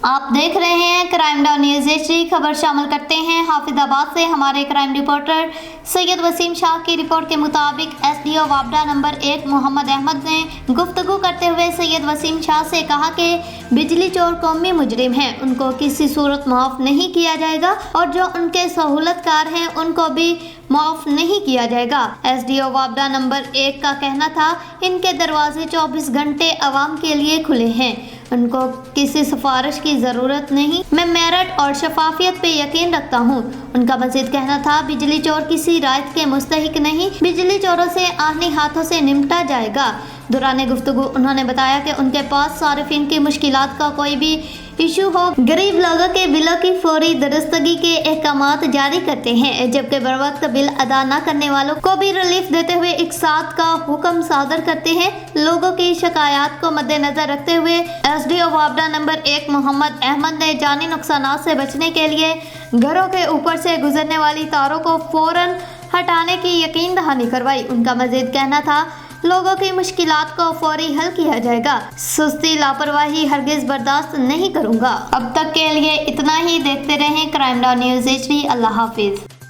آپ دیکھ رہے ہیں کرائم ڈاؤن نیوز ایچ خبر شامل کرتے ہیں حافظ آباد سے ہمارے کرائم رپورٹر سید وسیم شاہ کی رپورٹ کے مطابق ایس ڈی او وابڈا نمبر 1 محمد احمد نے گفتگو کرتے ہوئے سید وسیم شاہ سے کہا کہ بجلی چور قومی مجرم ہیں، ان کو کسی صورت معاف نہیں کیا جائے گا اور جو ان کے سہولت کار ہیں ان کو بھی معاف نہیں کیا جائے گا۔ ایس ڈی او وابڈا نمبر 1 کا کہنا تھا ان کے دروازے 24 گھنٹے عوام کے لیے کھلے ہیں، ان کو کسی سفارش کی ضرورت نہیں، میں میرٹ اور شفافیت پہ یقین رکھتا ہوں۔ ان کا مزید کہنا تھا بجلی چور کسی رعایت کے مستحق نہیں، بجلی چوروں سے آہنی ہاتھوں سے نمٹا جائے گا۔ دوران گفتگو انہوں نے بتایا کہ ان کے پاس صارفین کی مشکلات کا کوئی بھی ایشو ہو، غریب لوگوں کے بلوں کی فوری درستگی کے احکامات جاری کرتے ہیں، جبکہ بروقت بل ادا نہ کرنے والوں کو بھی ریلیف دیتے ہوئے اقساط کا حکم صادر کرتے ہیں۔ لوگوں کی شکایات کو مد نظر رکھتے ہوئے ایس ڈی او وابڈا نمبر 1 محمد احمد نے جانی نقصانات سے بچنے کے لیے گھروں کے اوپر سے گزرنے والی تاروں کو فوراً ہٹانے کی یقین دہانی کروائی۔ ان کا مزید کہنا تھا لوگوں کی مشکلات کو فوری حل کیا جائے گا، سستی لاپرواہی ہرگز برداشت نہیں کروں گا۔ اب تک کے لیے اتنا ہی، دیکھتے رہیں کرائم ڈاؤن نیوز ایچ ڈی۔ اللہ حافظ۔